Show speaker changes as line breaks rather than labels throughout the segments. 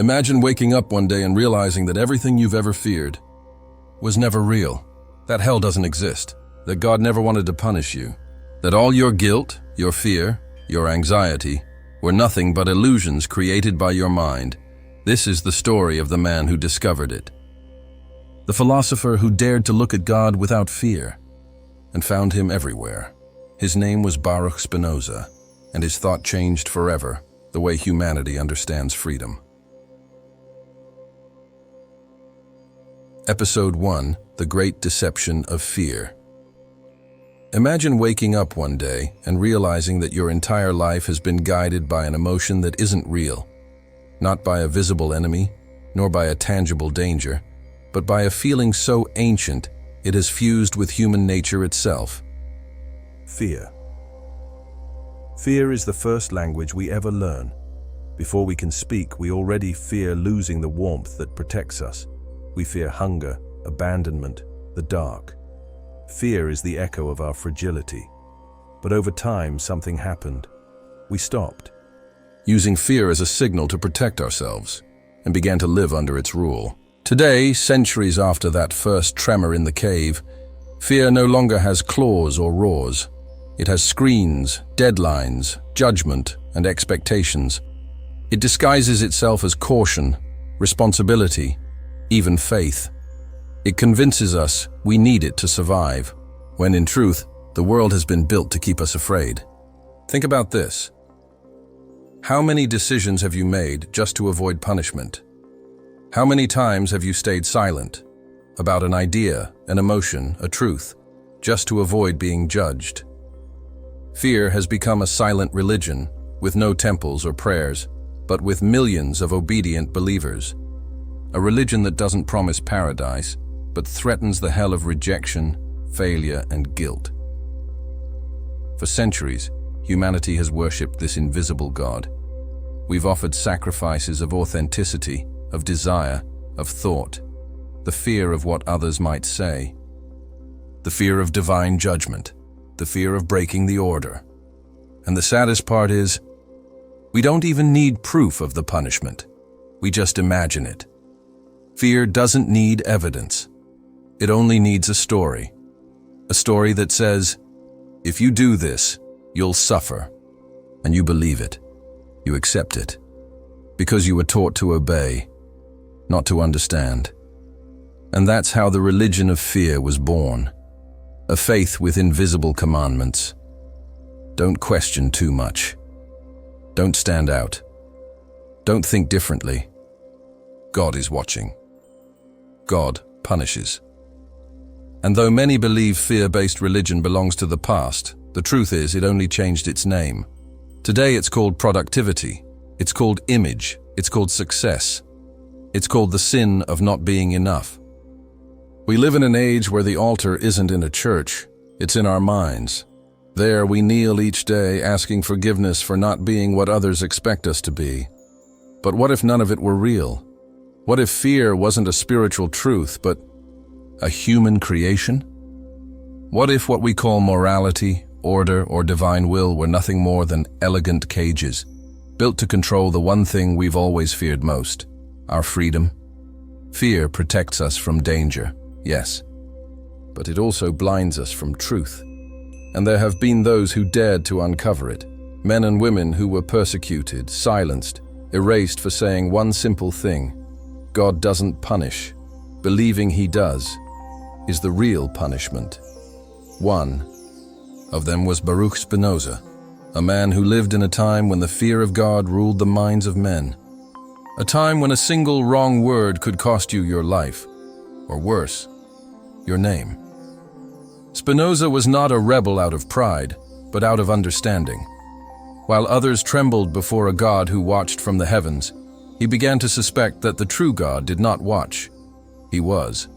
Imagine waking up one day and realizing that everything you've ever feared was never real, that hell doesn't exist, that God never wanted to punish you, that all your guilt, your fear, your anxiety were nothing but illusions created by your mind. This is the story of the man who discovered it. The philosopher who dared to look at God without fear and found him everywhere. His name was Baruch Spinoza, and his thought changed forever the way humanity understands freedom. Episode 1: The Great Deception of Fear. Imagine waking up one day and realizing that your entire life has been guided by an emotion that isn't real, not by a visible enemy, nor by a tangible danger, but by a feeling so ancient it has fused with human nature itself.
Fear. Fear is the first language we ever learn. Before we can speak, we already fear losing the warmth that protects us. We fear hunger, abandonment, the dark. Fear is the echo of our fragility. But over time, something happened. We stopped
using fear as a signal to protect ourselves and began to live under its rule. Today, centuries after that first tremor in the cave, fear no longer has claws or roars. It has screens, deadlines, judgment, and expectations. It disguises itself as caution, responsibility, even faith. It convinces us we need it to survive, when in truth, the world has been built to keep us afraid. Think about this. How many decisions have you made just to avoid punishment? How many times have you stayed silent about an idea, an emotion, a truth, just to avoid being judged? Fear has become a silent religion, with no temples or prayers, but with millions of obedient believers. A religion that doesn't promise paradise, but threatens the hell of rejection, failure, and guilt. For centuries, humanity has worshipped this invisible God. We've offered sacrifices of authenticity, of desire, of thought, the fear of what others might say, the fear of divine judgment, the fear of breaking the order. And the saddest part is, we don't even need proof of the punishment. We just imagine it. Fear doesn't need evidence. It only needs a story that says, if you do this, you'll suffer. And you believe it. You accept it. Because you were taught to obey, not to understand. And that's how the religion of fear was born. A faith with invisible commandments. Don't question too much. Don't stand out. Don't think differently. God is watching. God punishes. And though many believe fear-based religion belongs to the past, the truth is it only changed its name. Today it's called productivity. It's called image. It's called success. It's called the sin of not being enough. We live in an age where the altar isn't in a church, it's in our minds. There we kneel each day asking forgiveness for not being what others expect us to be. But what if none of it were real? What if fear wasn't a spiritual truth, but a human creation? What if what we call morality, order, or divine will were nothing more than elegant cages, built to control the one thing we've always feared most, our freedom? Fear protects us from danger, yes, but it also blinds us from truth. And there have been those who dared to uncover it, men and women who were persecuted, silenced, erased for saying one simple thing: God doesn't punish. Believing he does is the real punishment. One of them was Baruch Spinoza, a man who lived in a time when the fear of God ruled the minds of men. A time when a single wrong word could cost you your life, or worse, your name. Spinoza was not a rebel out of pride, but out of understanding. While others trembled before a God who watched from the heavens, he began to suspect that the true God did not watch. He was.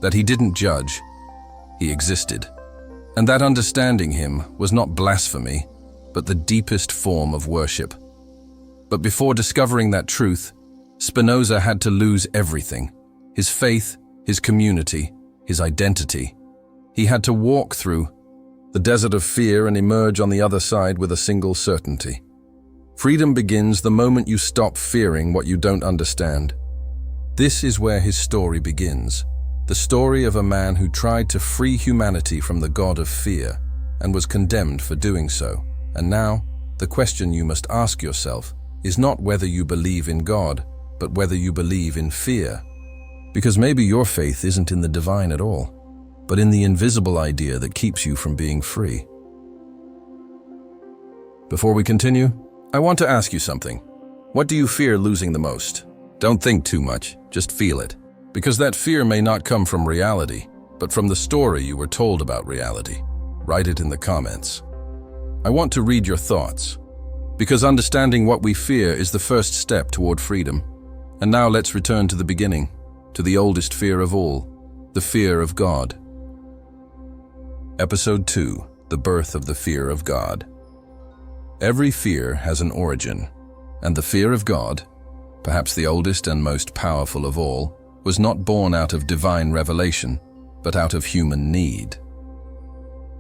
That he didn't judge. He existed. And that understanding him was not blasphemy, but the deepest form of worship. But before discovering that truth, Spinoza had to lose everything: his faith, his community, his identity. He had to walk through the desert of fear and emerge on the other side with a single certainty: Freedom begins the moment you stop fearing what you don't understand. This is where his story begins, the story of a man who tried to free humanity from the god of fear and was condemned for doing so. And now, the question you must ask yourself is not whether you believe in God, but whether you believe in fear. Because maybe your faith isn't in the divine at all, but in the invisible idea that keeps you from being free. Before we continue, I want to ask you something. What do you fear losing the most? Don't think too much, just feel it. Because that fear may not come from reality, but from the story you were told about reality. Write it in the comments. I want to read your thoughts, because understanding what we fear is the first step toward freedom. And now let's return to the beginning, to the oldest fear of all, the fear of God. Episode 2, The Birth of the Fear of God. Every fear has an origin, and the fear of God, perhaps the oldest and most powerful of all, was not born out of divine revelation, but out of human need.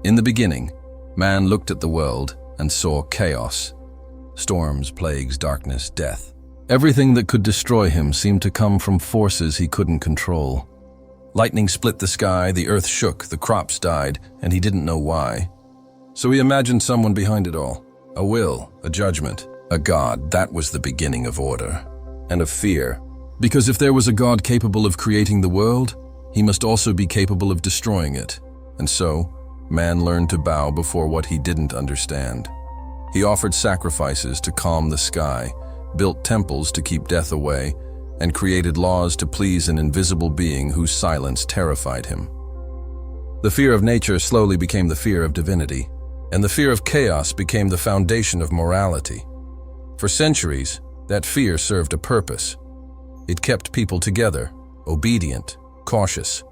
In the beginning, man looked at the world and saw chaos, storms, plagues, darkness, death. Everything that could destroy him seemed to come from forces he couldn't control. Lightning split the sky, the earth shook, the crops died, and he didn't know why. So he imagined someone behind it all. A will, a judgment, a God. That was the beginning of order and of fear. Because if there was a God capable of creating the world, he must also be capable of destroying it. And so, man learned to bow before what he didn't understand. He offered sacrifices to calm the sky, built temples to keep death away, and created laws to please an invisible being whose silence terrified him. The fear of nature slowly became the fear of divinity, and the fear of chaos became the foundation of morality. For centuries, that fear served a purpose. It kept people together, obedient, cautious.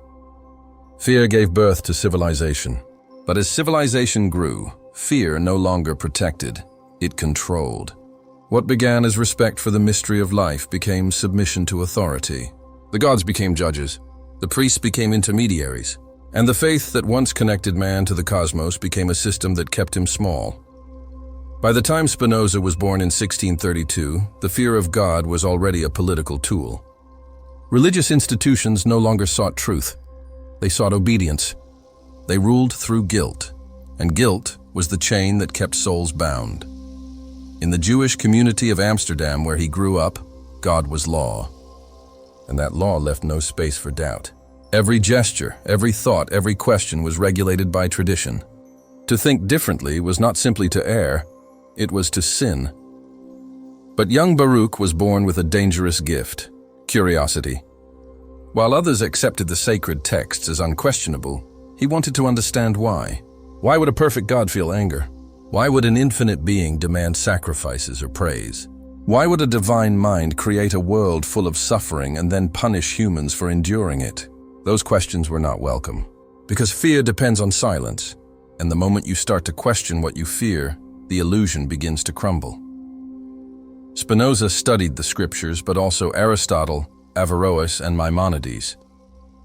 Fear gave birth to civilization. But as civilization grew, fear no longer protected, it controlled. What began as respect for the mystery of life became submission to authority. The gods became judges, the priests became intermediaries, and the faith that once connected man to the cosmos became a system that kept him small. By the time Spinoza was born in 1632, the fear of God was already a political tool. Religious institutions no longer sought truth. They sought obedience. They ruled through guilt, and guilt was the chain that kept souls bound. In the Jewish community of Amsterdam where he grew up, God was law, and that law left no space for doubt. Every gesture, every thought, every question was regulated by tradition. To think differently was not simply to err, it was to sin. But young Baruch was born with a dangerous gift, curiosity. While others accepted the sacred texts as unquestionable, he wanted to understand why. Why would a perfect God feel anger? Why would an infinite being demand sacrifices or praise? Why would a divine mind create a world full of suffering and then punish humans for enduring it? Those questions were not welcome. Because fear depends on silence, and the moment you start to question what you fear, the illusion begins to crumble. Spinoza studied the scriptures, but also Aristotle, Averroes, and Maimonides.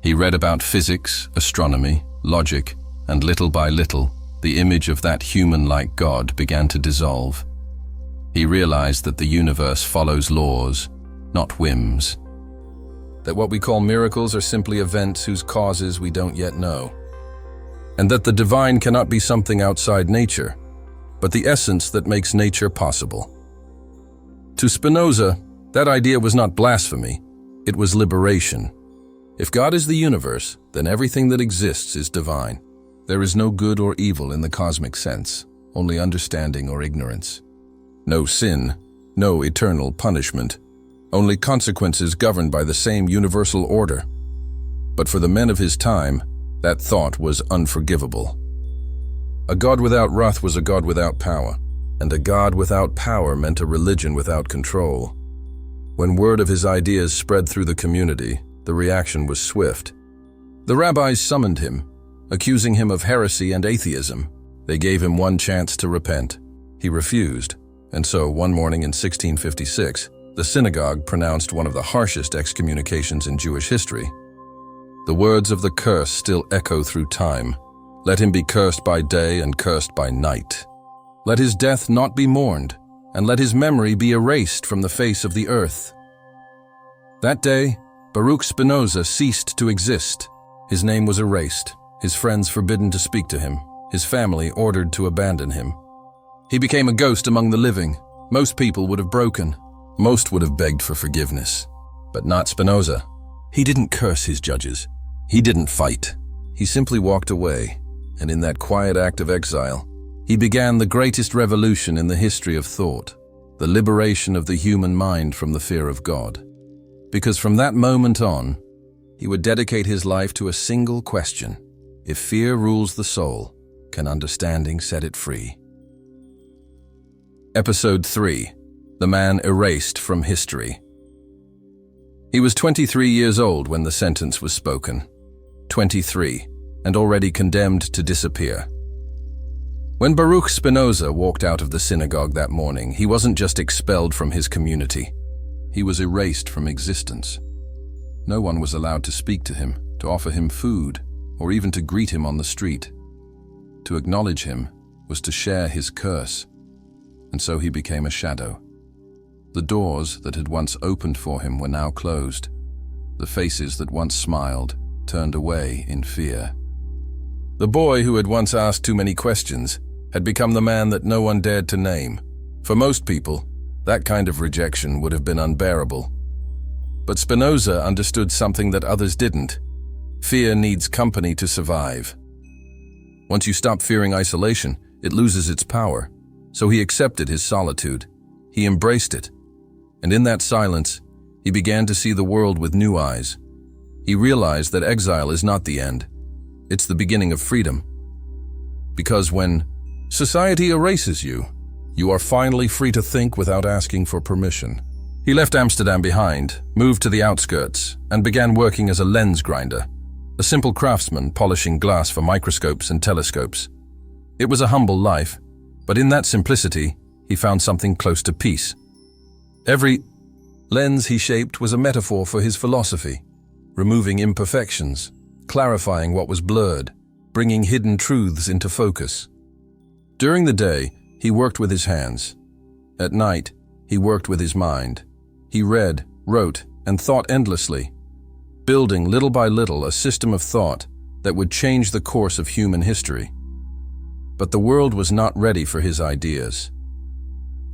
He read about physics, astronomy, logic, and little by little, the image of that human-like God began to dissolve. He realized that the universe follows laws, not whims. That what we call miracles are simply events whose causes we don't yet know. And that the divine cannot be something outside nature, but the essence that makes nature possible. To Spinoza, that idea was not blasphemy, it was liberation. If God is the universe, then everything that exists is divine. There is no good or evil in the cosmic sense, only understanding or ignorance. No sin, no eternal punishment, only consequences governed by the same universal order. But for the men of his time, that thought was unforgivable. A God without wrath was a God without power, and a God without power meant a religion without control. When word of his ideas spread through the community, the reaction was swift. The rabbis summoned him, accusing him of heresy and atheism. They gave him one chance to repent. He refused, and so one morning in 1656, the synagogue pronounced one of the harshest excommunications in Jewish history. The words of the curse still echo through time. Let him be cursed by day and cursed by night. Let his death not be mourned, and let his memory be erased from the face of the earth. That day, Baruch Spinoza ceased to exist. His name was erased, his friends forbidden to speak to him, his family ordered to abandon him. He became a ghost among the living. Most people would have broken. Most would have begged for forgiveness. But not Spinoza. He didn't curse his judges. He didn't fight. He simply walked away, and in that quiet act of exile, he began the greatest revolution in the history of thought, the liberation of the human mind from the fear of God. Because from that moment on, he would dedicate his life to a single question: if fear rules the soul, can understanding set it free? Episode 3. The Man Erased from History. He was 23 years old when the sentence was spoken. 23, and already condemned to disappear. When Baruch Spinoza walked out of the synagogue that morning, he wasn't just expelled from his community. He was erased from existence. No one was allowed to speak to him, to offer him food, or even to greet him on the street. To acknowledge him was to share his curse, and so he became a shadow. The doors that had once opened for him were now closed. The faces that once smiled turned away in fear. The boy who had once asked too many questions had become the man that no one dared to name. For most people, that kind of rejection would have been unbearable. But Spinoza understood something that others didn't. Fear needs company to survive. Once you stop fearing isolation, it loses its power. So he accepted his solitude. He embraced it. And in that silence, he began to see the world with new eyes. He realized that exile is not the end. It's the beginning of freedom. Because when society erases you, you are finally free to think without asking for permission. He left Amsterdam behind, moved to the outskirts, and began working as a lens grinder, a simple craftsman polishing glass for microscopes and telescopes. It was a humble life, but in that simplicity, he found something close to peace. Every lens he shaped was a metaphor for his philosophy, removing imperfections, clarifying what was blurred, bringing hidden truths into focus. During the day, he worked with his hands. At night, he worked with his mind. He read, wrote, and thought endlessly, building little by little a system of thought that would change the course of human history. But the world was not ready for his ideas.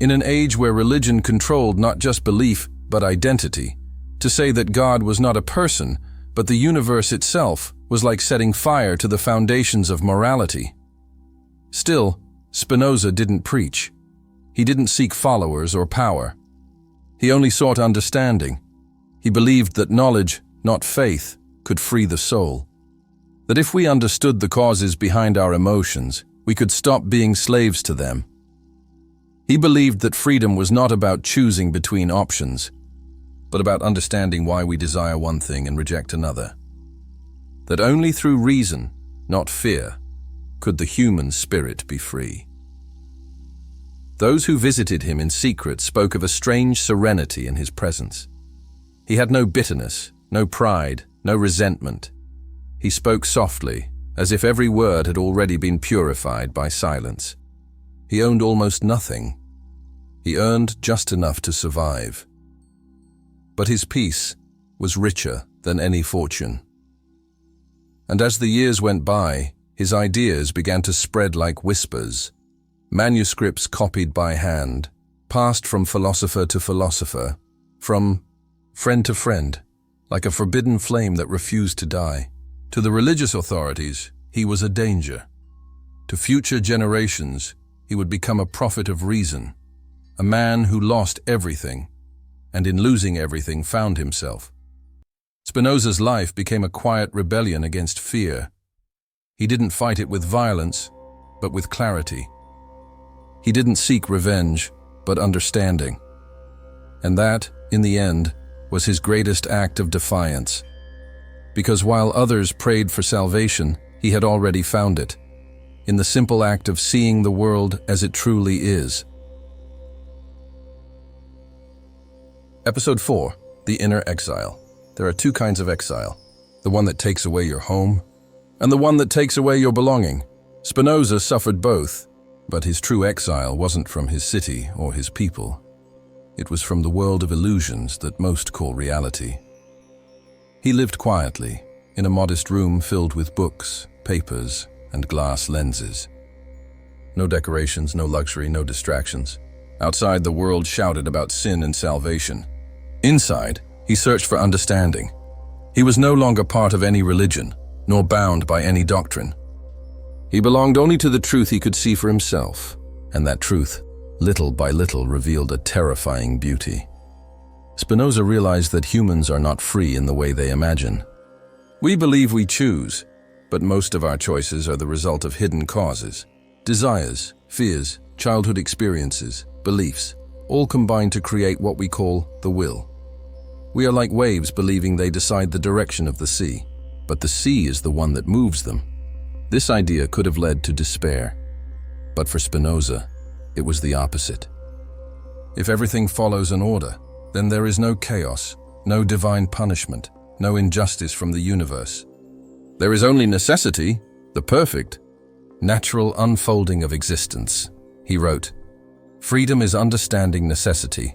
In an age where religion controlled not just belief, but identity, to say that God was not a person, but the universe itself, was like setting fire to the foundations of morality. Still, Spinoza didn't preach. He didn't seek followers or power. He only sought understanding. He believed that knowledge, not faith, could free the soul. That if we understood the causes behind our emotions, we could stop being slaves to them. He believed that freedom was not about choosing between options, but about understanding why we desire one thing and reject another. That only through reason, not fear, could the human spirit be free. Those who visited him in secret spoke of a strange serenity in his presence. He had no bitterness, no pride, no resentment. He spoke softly, as if every word had already been purified by silence. He owned almost nothing. He earned just enough to survive. But his peace was richer than any fortune. And as the years went by, his ideas began to spread like whispers. Manuscripts copied by hand, passed from philosopher to philosopher, from friend to friend, like a forbidden flame that refused to die. To the religious authorities, he was a danger. To future generations, he would become a prophet of reason, a man who lost everything, and in losing everything found himself. Spinoza's life became a quiet rebellion against fear. He didn't fight it with violence, but with clarity. He didn't seek revenge, but understanding. And that, in the end, was his greatest act of defiance. Because while others prayed for salvation, he had already found it, in the simple act of seeing the world as it truly is. Episode 4. The Inner Exile. There are two kinds of exile. The one that takes away your home, and the one that takes away your belonging. Spinoza suffered both. But his true exile wasn't from his city or his people. It was from the world of illusions that most call reality. He lived quietly, in a modest room filled with books, papers, and glass lenses. No decorations, no luxury, no distractions. Outside, the world shouted about sin and salvation. Inside, he searched for understanding. He was no longer part of any religion, nor bound by any doctrine. He belonged only to the truth he could see for himself, and that truth, little by little, revealed a terrifying beauty. Spinoza realized that humans are not free in the way they imagine. We believe we choose, but most of our choices are the result of hidden causes. Desires, fears, childhood experiences, beliefs, all combine to create what we call the will. We are like waves believing they decide the direction of the sea, but the sea is the one that moves them. This idea could have led to despair, but for Spinoza, it was the opposite. If everything follows an order, then there is no chaos, no divine punishment, no injustice from the universe. There is only necessity, the perfect, natural unfolding of existence. He wrote, "Freedom is understanding necessity.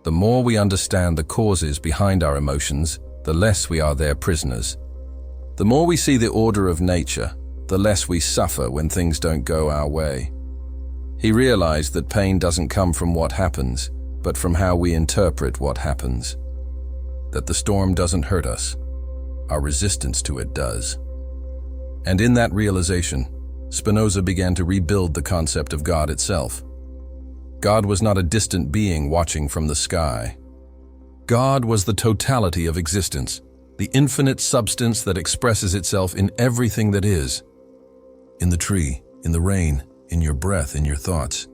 The more we understand the causes behind our emotions, the less we are their prisoners. The more we see the order of nature, the less we suffer when things don't go our way." He realized that pain doesn't come from what happens, but from how we interpret what happens. That the storm doesn't hurt us, our resistance to it does. And in that realization, Spinoza began to rebuild the concept of God itself. God was not a distant being watching from the sky. God was the totality of existence, the infinite substance that expresses itself in everything that is. In the tree, in the rain, in your breath, in your thoughts.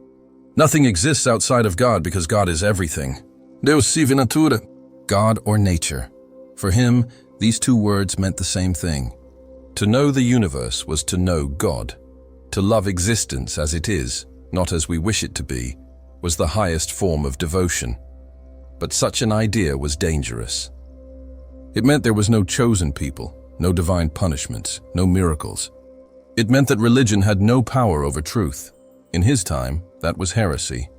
Nothing exists outside of God because God is everything. Deus sive natura. God or nature. For him, these two words meant the same thing. To know the universe was to know God. To love existence as it is, not as we wish it to be, was the highest form of devotion. But such an idea was dangerous. It meant there was no chosen people, no divine punishments, no miracles. It meant that religion had no power over truth. In his time, that was heresy.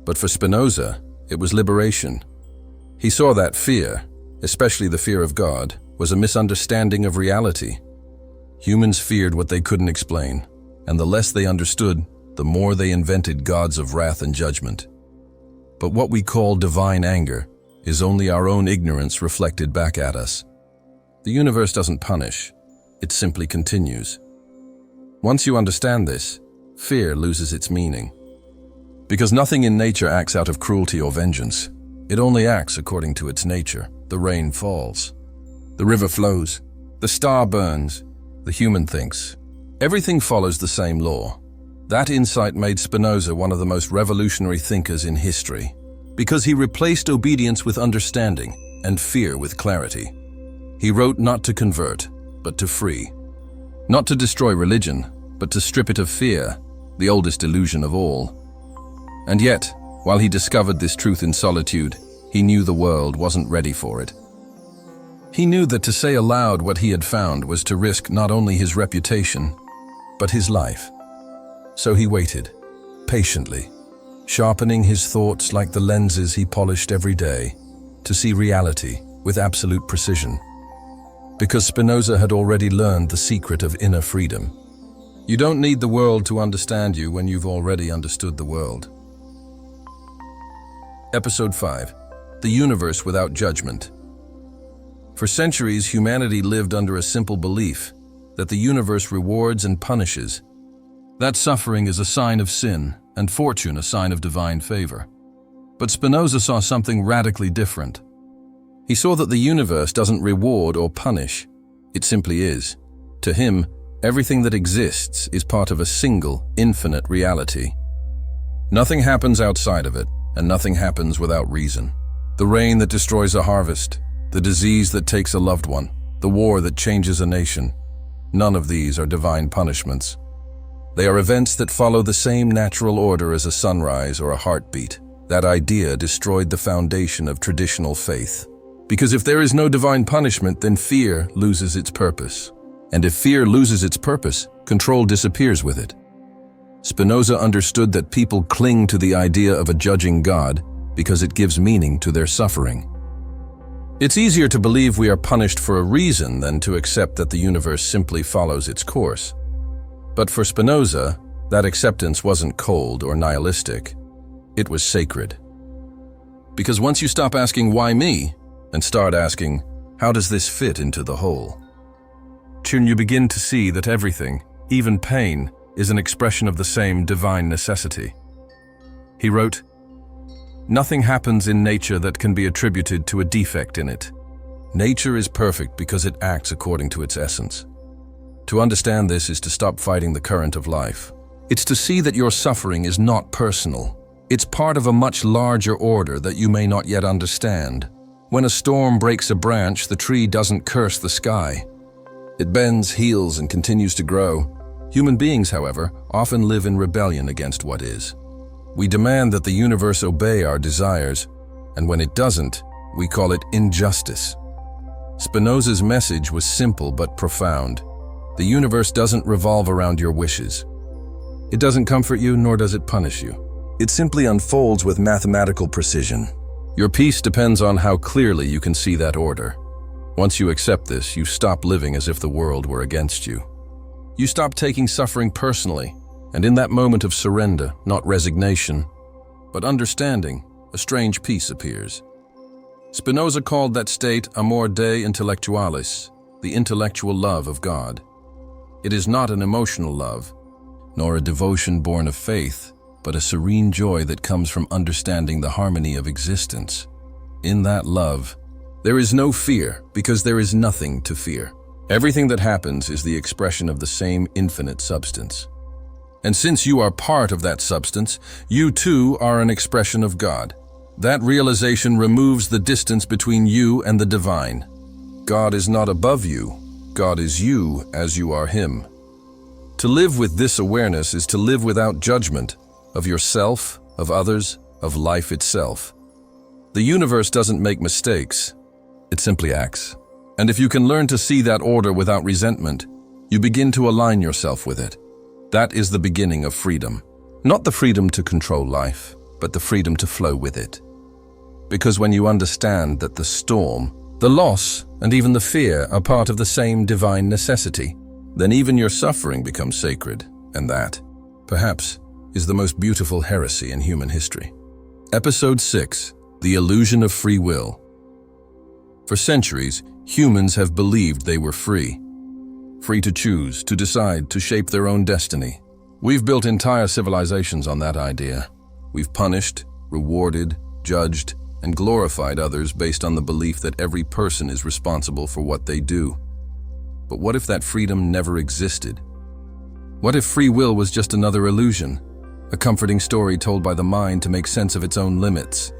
But for Spinoza, it was liberation. He saw that fear, especially the fear of God, was a misunderstanding of reality. Humans feared what they couldn't explain, and the less they understood, the more they invented gods of wrath and judgment. But what we call divine anger is only our own ignorance reflected back at us. The universe doesn't punish, it simply continues. Once you understand this, fear loses its meaning. Because nothing in nature acts out of cruelty or vengeance. It only acts according to its nature. The rain falls. The river flows. The star burns. The human thinks. Everything follows the same law. That insight made Spinoza one of the most revolutionary thinkers in history, because he replaced obedience with understanding and fear with clarity. He wrote not to convert, but to free. Not to destroy religion, but to strip it of fear, the oldest illusion of all. And yet, while he discovered this truth in solitude, he knew the world wasn't ready for it. He knew that to say aloud what he had found was to risk not only his reputation, but his life. So he waited, patiently, sharpening his thoughts like the lenses he polished every day, to see reality with absolute precision. Because Spinoza had already learned the secret of inner freedom. You don't need the world to understand you when you've already understood the world. Episode 5. The Universe Without Judgment. For centuries, humanity lived under a simple belief that the universe rewards and punishes. That suffering is a sign of sin, and fortune a sign of divine favor. But Spinoza saw something radically different. He saw that the universe doesn't reward or punish. It simply is. To him, everything that exists is part of a single, infinite reality. Nothing happens outside of it, and nothing happens without reason. The rain that destroys a harvest, the disease that takes a loved one, the war that changes a nation. None of these are divine punishments. They are events that follow the same natural order as a sunrise or a heartbeat. That idea destroyed the foundation of traditional faith. Because if there is no divine punishment, then fear loses its purpose. And if fear loses its purpose, control disappears with it. Spinoza understood that people cling to the idea of a judging God because it gives meaning to their suffering. It's easier to believe we are punished for a reason than to accept that the universe simply follows its course. But for Spinoza, that acceptance wasn't cold or nihilistic. It was sacred. Because once you stop asking, why me, and start asking, how does this fit into the whole? You begin to see that everything, even pain, is an expression of the same divine necessity. He wrote, "Nothing happens in nature that can be attributed to a defect in it. Nature is perfect because it acts according to its essence. To understand this is to stop fighting the current of life. It's to see that your suffering is not personal. It's part of a much larger order that you may not yet understand. When a storm breaks a branch, the tree doesn't curse the sky. It bends, heals, and continues to grow. Human beings, however, often live in rebellion against what is. We demand that the universe obey our desires, and when it doesn't, we call it injustice." Spinoza's message was simple but profound. The universe doesn't revolve around your wishes. It doesn't comfort you, nor does it punish you. It simply unfolds with mathematical precision. Your peace depends on how clearly you can see that order. Once you accept this, you stop living as if the world were against you. You stop taking suffering personally, and in that moment of surrender, not resignation, but understanding, a strange peace appears. Spinoza called that state amor Dei intellectualis, the intellectual love of God. It is not an emotional love, nor a devotion born of faith, but a serene joy that comes from understanding the harmony of existence. In that love, there is no fear because there is nothing to fear. Everything that happens is the expression of the same infinite substance. And since you are part of that substance, you too are an expression of God. That realization removes the distance between you and the divine. God is not above you. God is you as you are Him. To live with this awareness is to live without judgment of yourself, of others, of life itself. The universe doesn't make mistakes. It simply acts. And if you can learn to see that order without resentment, you begin to align yourself with it. That is the beginning of freedom. Not the freedom to control life, but the freedom to flow with it. Because when you understand that the storm, the loss, and even the fear are part of the same divine necessity, then even your suffering becomes sacred, and that, perhaps, is the most beautiful heresy in human history. Episode 6, The Illusion of Free Will. For centuries, humans have believed they were free. Free to choose, to decide, to shape their own destiny. We've built entire civilizations on that idea. We've punished, rewarded, judged, and glorified others based on the belief that every person is responsible for what they do. But what if that freedom never existed? What if free will was just another illusion, a comforting story told by the mind to make sense of its own limits?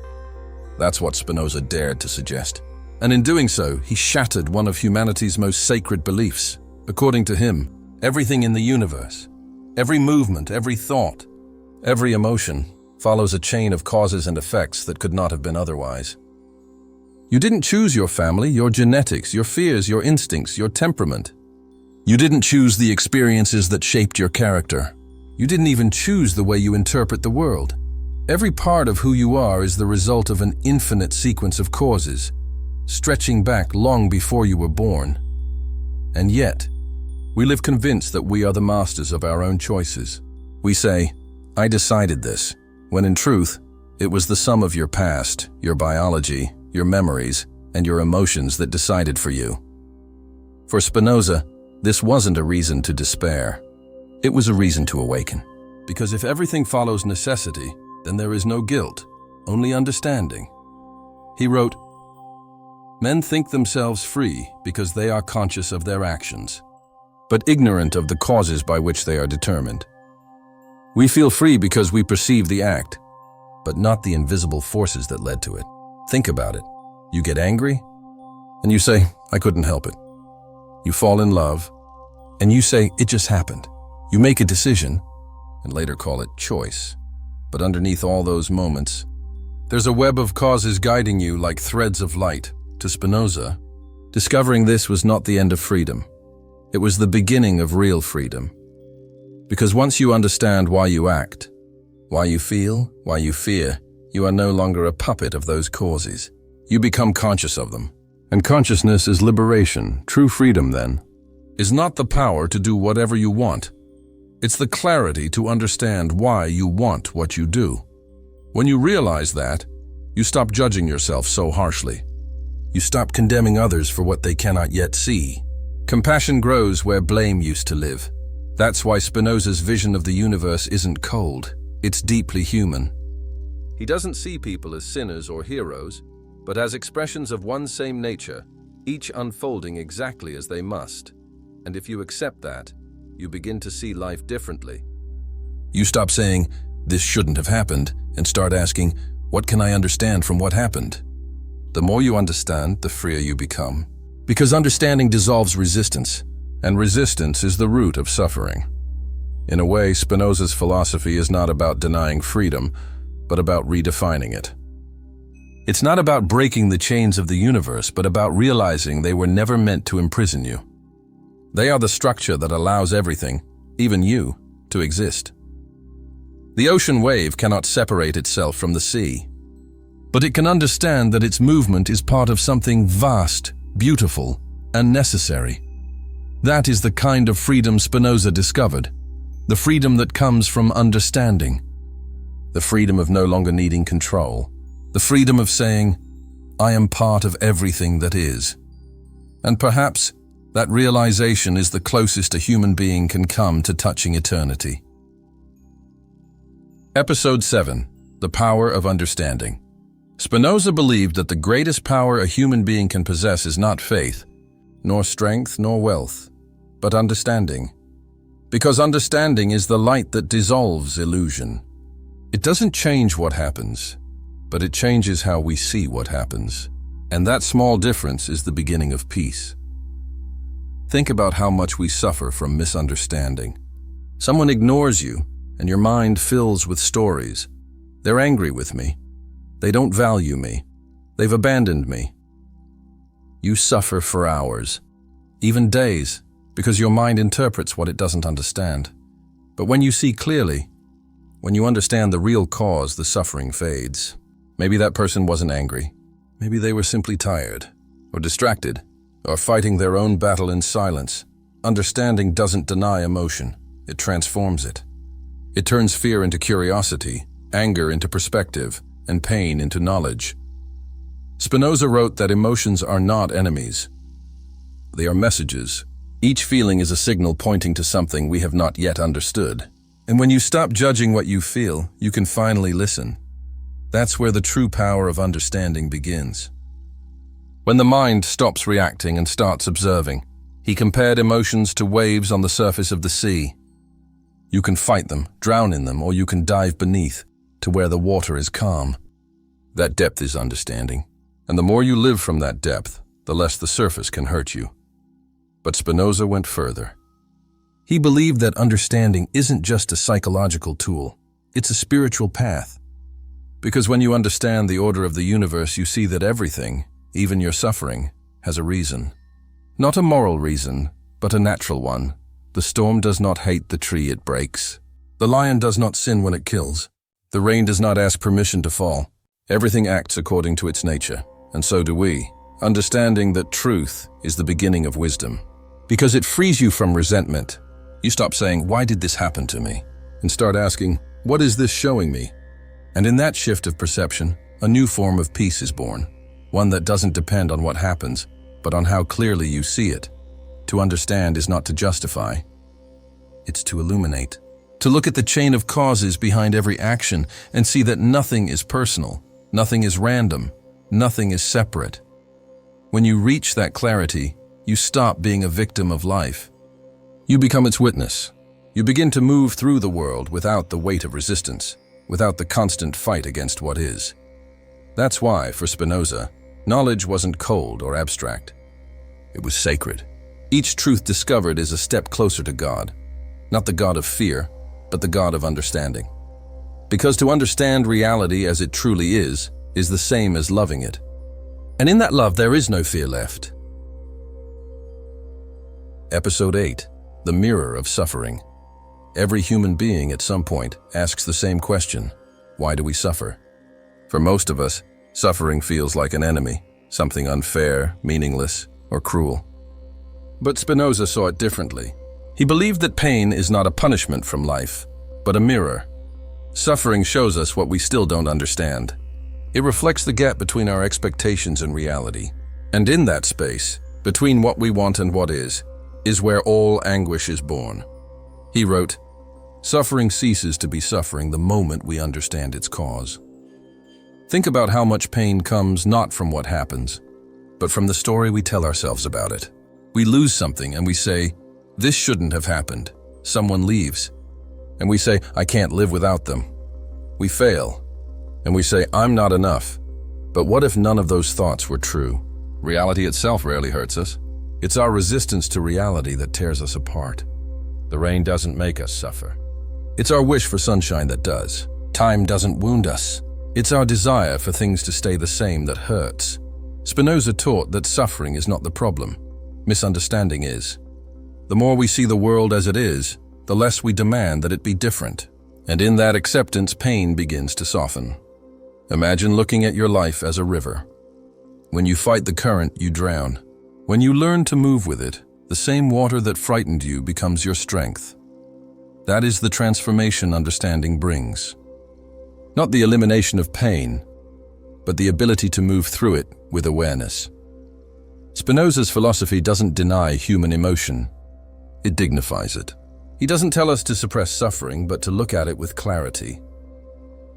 That's what Spinoza dared to suggest. And in doing so, he shattered one of humanity's most sacred beliefs. According to him, everything in the universe, every movement, every thought, every emotion, follows a chain of causes and effects that could not have been otherwise. You didn't choose your family, your genetics, your fears, your instincts, your temperament. You didn't choose the experiences that shaped your character. You didn't even choose the way you interpret the world. Every part of who you are is the result of an infinite sequence of causes, stretching back long before you were born. And yet, we live convinced that we are the masters of our own choices. We say, "I decided this," when in truth, it was the sum of your past, your biology, your memories, and your emotions that decided for you. For Spinoza, this wasn't a reason to despair. It was a reason to awaken. Because if everything follows necessity, then there is no guilt, only understanding. He wrote, "Men think themselves free because they are conscious of their actions, but ignorant of the causes by which they are determined. We feel free because we perceive the act, but not the invisible forces that led to it." Think about it. You get angry, and you say, "I couldn't help it." You fall in love, and you say, "It just happened." You make a decision, and later call it choice. But underneath all those moments, there's a web of causes guiding you like threads of light. To Spinoza, discovering this was not the end of freedom. It was the beginning of real freedom. Because once you understand why you act, why you feel, why you fear, you are no longer a puppet of those causes. You become conscious of them. And consciousness is liberation. True freedom, then, is not the power to do whatever you want. It's the clarity to understand why you want what you do. When you realize that, you stop judging yourself so harshly. You stop condemning others for what they cannot yet see. Compassion grows where blame used to live. That's why Spinoza's vision of the universe isn't cold. It's deeply human. He doesn't see people as sinners or heroes, but as expressions of one same nature, each unfolding exactly as they must. And if you accept that, you begin to see life differently. You stop saying, "This shouldn't have happened," and start asking, "What can I understand from what happened?" The more you understand, the freer you become. Because understanding dissolves resistance, and resistance is the root of suffering. In a way, Spinoza's philosophy is not about denying freedom, but about redefining it. It's not about breaking the chains of the universe, but about realizing they were never meant to imprison you. They are the structure that allows everything, even you, to exist. The ocean wave cannot separate itself from the sea, but it can understand that its movement is part of something vast, beautiful, and necessary. That is the kind of freedom Spinoza discovered, the freedom that comes from understanding, the freedom of no longer needing control, the freedom of saying, "I am part of everything that is." And perhaps that realization is the closest a human being can come to touching eternity. Episode 7. The Power of Understanding. Spinoza believed that the greatest power a human being can possess is not faith, nor strength, nor wealth, but understanding. Because understanding is the light that dissolves illusion. It doesn't change what happens, but it changes how we see what happens. And that small difference is the beginning of peace. Think about how much we suffer from misunderstanding. Someone ignores you, and your mind fills with stories. They're angry with me. They don't value me. They've abandoned me. You suffer for hours, even days, because your mind interprets what it doesn't understand. But when you see clearly, when you understand the real cause, the suffering fades. Maybe that person wasn't angry. Maybe they were simply tired, or distracted, or fighting their own battle in silence. Understanding doesn't deny emotion, it transforms it. It turns fear into curiosity, anger into perspective, and pain into knowledge. Spinoza wrote that emotions are not enemies. They are messages. Each feeling is a signal pointing to something we have not yet understood. And when you stop judging what you feel, you can finally listen. That's where the true power of understanding begins. When the mind stops reacting and starts observing, he compared emotions to waves on the surface of the sea. You can fight them, drown in them, or you can dive beneath to where the water is calm. That depth is understanding. And the more you live from that depth, the less the surface can hurt you. But Spinoza went further. He believed that understanding isn't just a psychological tool, it's a spiritual path. Because when you understand the order of the universe, you see that everything, even your suffering, has a reason. Not a moral reason, but a natural one. The storm does not hate the tree it breaks. The lion does not sin when it kills. The rain does not ask permission to fall. Everything acts according to its nature, and so do we. Understanding that truth is the beginning of wisdom. Because it frees you from resentment. You stop saying, "Why did this happen to me?" and start asking, "What is this showing me?" And in that shift of perception, a new form of peace is born. One that doesn't depend on what happens, but on how clearly you see it. To understand is not to justify. It's to illuminate. To look at the chain of causes behind every action and see that nothing is personal, nothing is random, nothing is separate. When you reach that clarity, you stop being a victim of life. You become its witness. You begin to move through the world without the weight of resistance, without the constant fight against what is. That's why, for Spinoza, knowledge wasn't cold or abstract. It was sacred. Each truth discovered is a step closer to God, not the God of fear, but the God of understanding. Because to understand reality as it truly is the same as loving it. And in that love, there is no fear left. Episode 8. The Mirror of Suffering. Every human being at some point asks the same question: why do we suffer? For most of us, suffering feels like an enemy, something unfair, meaningless, or cruel. But Spinoza saw it differently. He believed that pain is not a punishment from life, but a mirror. Suffering shows us what we still don't understand. It reflects the gap between our expectations and reality. And in that space, between what we want and what is where all anguish is born. He wrote, "Suffering ceases to be suffering the moment we understand its cause." Think about how much pain comes not from what happens, but from the story we tell ourselves about it. We lose something and we say, "This shouldn't have happened." Someone leaves, and we say, "I can't live without them." We fail, and we say, "I'm not enough." But what if none of those thoughts were true? Reality itself rarely hurts us. It's our resistance to reality that tears us apart. The rain doesn't make us suffer. It's our wish for sunshine that does. Time doesn't wound us. It's our desire for things to stay the same that hurts. Spinoza taught that suffering is not the problem. Misunderstanding is. The more we see the world as it is, the less we demand that it be different. And in that acceptance, pain begins to soften. Imagine looking at your life as a river. When you fight the current, you drown. When you learn to move with it, the same water that frightened you becomes your strength. That is the transformation understanding brings. Not the elimination of pain, but the ability to move through it with awareness. Spinoza's philosophy doesn't deny human emotion. It dignifies it. He doesn't tell us to suppress suffering, but to look at it with clarity.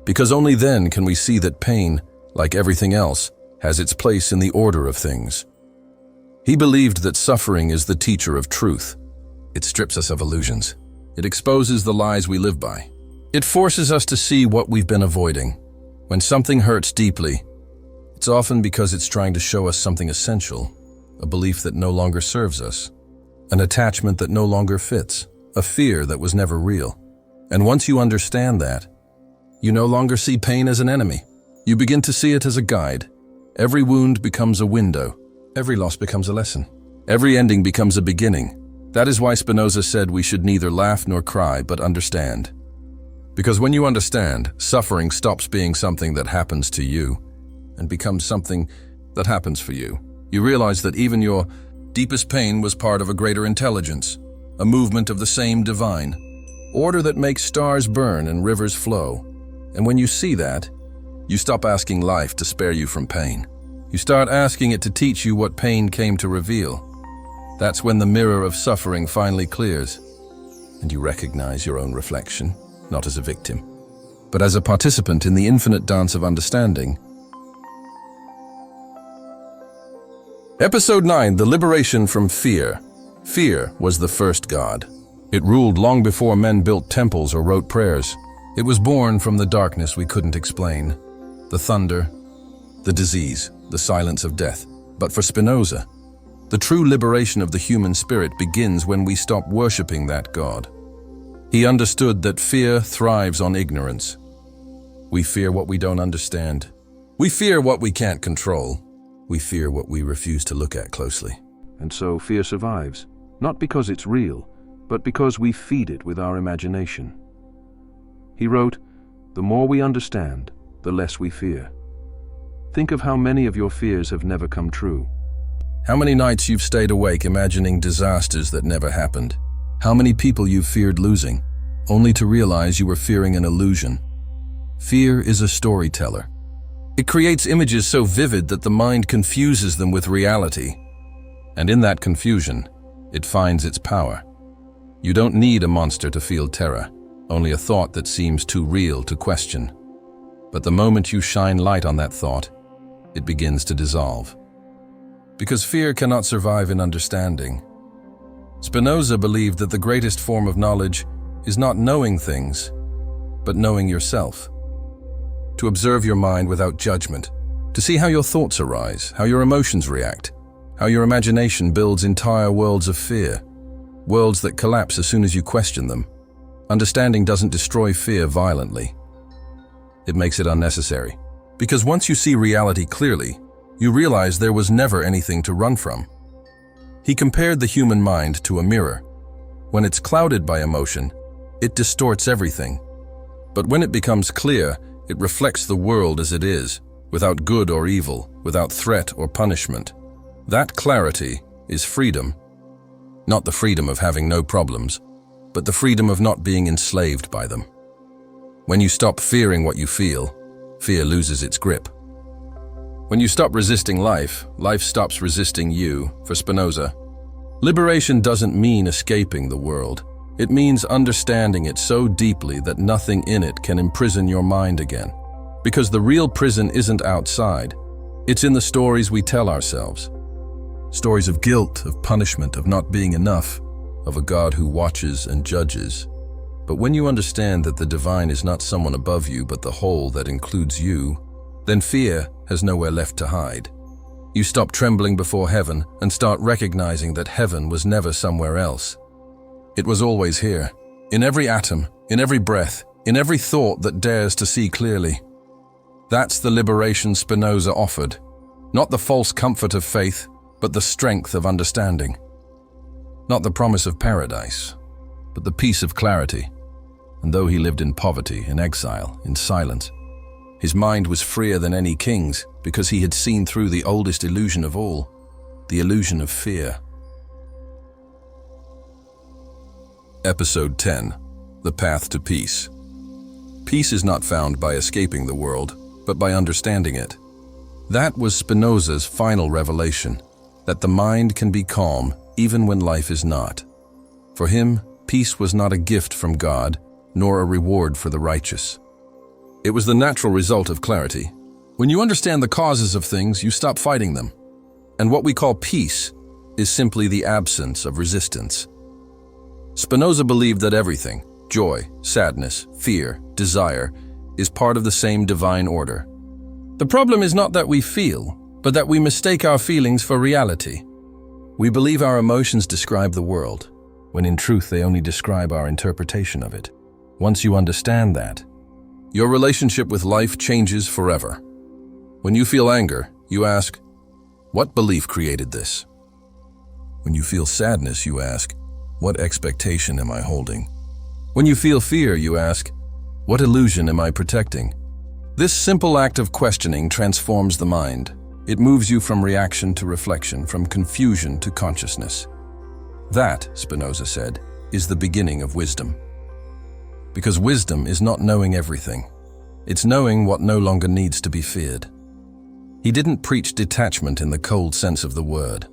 Because only then can we see that pain, like everything else, has its place in the order of things. He believed that suffering is the teacher of truth. It strips us of illusions. It exposes the lies we live by. It forces us to see what we've been avoiding. When something hurts deeply, it's often because it's trying to show us something essential, a belief that no longer serves us, an attachment that no longer fits, a fear that was never real. And once you understand that, you no longer see pain as an enemy. You begin to see it as a guide. Every wound becomes a window. Every loss becomes a lesson. Every ending becomes a beginning. That is why Spinoza said we should neither laugh nor cry, but understand. Because when you understand, suffering stops being something that happens to you and becomes something that happens for you. You realize that even your deepest pain was part of a greater intelligence, a movement of the same divine order that makes stars burn and rivers flow. And when you see that, you stop asking life to spare you from pain. You start asking it to teach you what pain came to reveal. That's when the mirror of suffering finally clears, and you recognize your own reflection, not as a victim, but as a participant in the infinite dance of understanding. Episode 9, The Liberation from Fear. Fear was the first god. It ruled long before men built temples or wrote prayers. It was born from the darkness we couldn't explain, the thunder, the disease, the silence of death. But for Spinoza, the true liberation of the human spirit begins when we stop worshipping that god. He understood that fear thrives on ignorance. We fear what we don't understand. We fear what we can't control. We fear what we refuse to look at closely.
And so fear survives, not because it's real, but because we feed it with our imagination. He wrote, "The more we understand, the less we fear." Think of how many of your fears have never come true.
How many nights you've stayed awake imagining disasters that never happened. How many people you've feared losing, only to realize you were fearing an illusion. Fear is a storyteller. It creates images so vivid that the mind confuses them with reality. And in that confusion, it finds its power. You don't need a monster to feel terror, only a thought that seems too real to question. But the moment you shine light on that thought, it begins to dissolve. Because fear cannot survive in understanding. Spinoza believed that the greatest form of knowledge is not knowing things, but knowing yourself. To observe your mind without judgment, to see how your thoughts arise, how your emotions react, how your imagination builds entire worlds of fear, worlds that collapse as soon as you question them. Understanding doesn't destroy fear violently. It makes it unnecessary. Because once you see reality clearly, you realize there was never anything to run from. He compared the human mind to a mirror. When it's clouded by emotion, it distorts everything. But when it becomes clear, it reflects the world as it is, without good or evil, without threat or punishment. That clarity is freedom. Not the freedom of having no problems, but the freedom of not being enslaved by them. When you stop fearing what you feel, fear loses its grip. When you stop resisting life, life stops resisting you. For Spinoza, liberation doesn't mean escaping the world. It means understanding it so deeply that nothing in it can imprison your mind again. Because the real prison isn't outside. It's in the stories we tell ourselves. Stories of guilt, of punishment, of not being enough, of a God who watches and judges. But when you understand that the divine is not someone above you, but the whole that includes you, then fear has nowhere left to hide. You stop trembling before heaven and start recognizing that heaven was never somewhere else. It was always here, in every atom, in every breath, in every thought that dares to see clearly. That's the liberation Spinoza offered, not the false comfort of faith, but the strength of understanding. Not the promise of paradise, but the peace of clarity. And though he lived in poverty, in exile, in silence, his mind was freer than any king's because he had seen through the oldest illusion of all, the illusion of fear. Episode 10. The Path to Peace. Peace is not found by escaping the world, but by understanding it. That was Spinoza's final revelation, that the mind can be calm even when life is not. For him, peace was not a gift from God, nor a reward for the righteous. It was the natural result of clarity. When you understand the causes of things, you stop fighting them. And what we call peace is simply the absence of resistance. Spinoza believed that everything, joy, sadness, fear, desire, is part of the same divine order. The problem is not that we feel, but that we mistake our feelings for reality. We believe our emotions describe the world, when in truth they only describe our interpretation of it. Once you understand that, your relationship with life changes forever. When you feel anger, you ask, what belief created this? When you feel sadness, you ask, what expectation am I holding? When you feel fear, you ask, what illusion am I protecting? This simple act of questioning transforms the mind. It moves you from reaction to reflection, from confusion to consciousness. That, Spinoza said, is the beginning of wisdom. Because wisdom is not knowing everything. It's knowing what no longer needs to be feared. He didn't preach detachment in the cold sense of the word.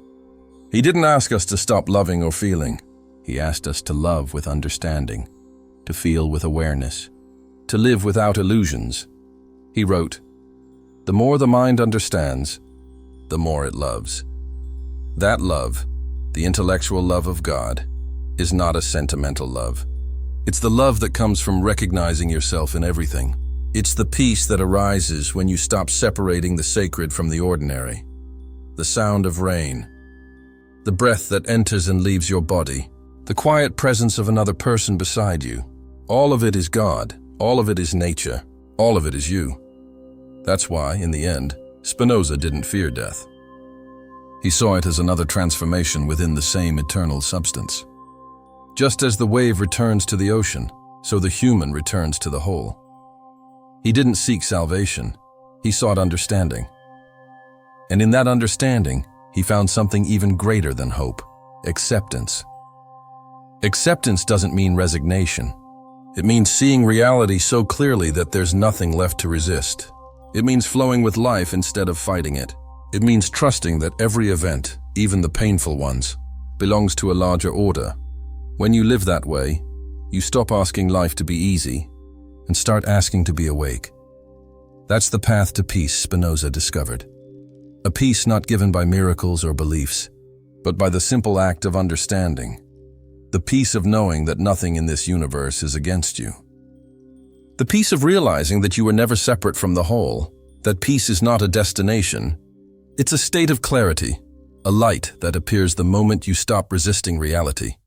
He didn't ask us to stop loving or feeling. He asked us to love with understanding, to feel with awareness, to live without illusions. He wrote, "The more the mind understands, the more it loves." That love, the intellectual love of God, is not a sentimental love. It's the love that comes from recognizing yourself in everything. It's the peace that arises when you stop separating the sacred from the ordinary. The sound of rain, the breath that enters and leaves your body, the quiet presence of another person beside you. All of it is God, all of it is nature, all of it is you. That's why, in the end, Spinoza didn't fear death. He saw it as another transformation within the same eternal substance. Just as the wave returns to the ocean, so the human returns to the whole. He didn't seek salvation, he sought understanding. And in that understanding, he found something even greater than hope: acceptance. Acceptance doesn't mean resignation. It means seeing reality so clearly that there's nothing left to resist. It means flowing with life instead of fighting it. It means trusting that every event, even the painful ones, belongs to a larger order. When you live that way, you stop asking life to be easy and start asking to be awake. That's the path to peace Spinoza discovered. A peace not given by miracles or beliefs, but by the simple act of understanding. The peace of knowing that nothing in this universe is against you. The peace of realizing that you are never separate from the whole, that peace is not a destination. It's a state of clarity, a light that appears the moment you stop resisting reality.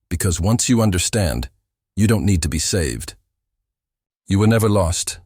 Because once you understand, you don't need to be saved. You were never lost,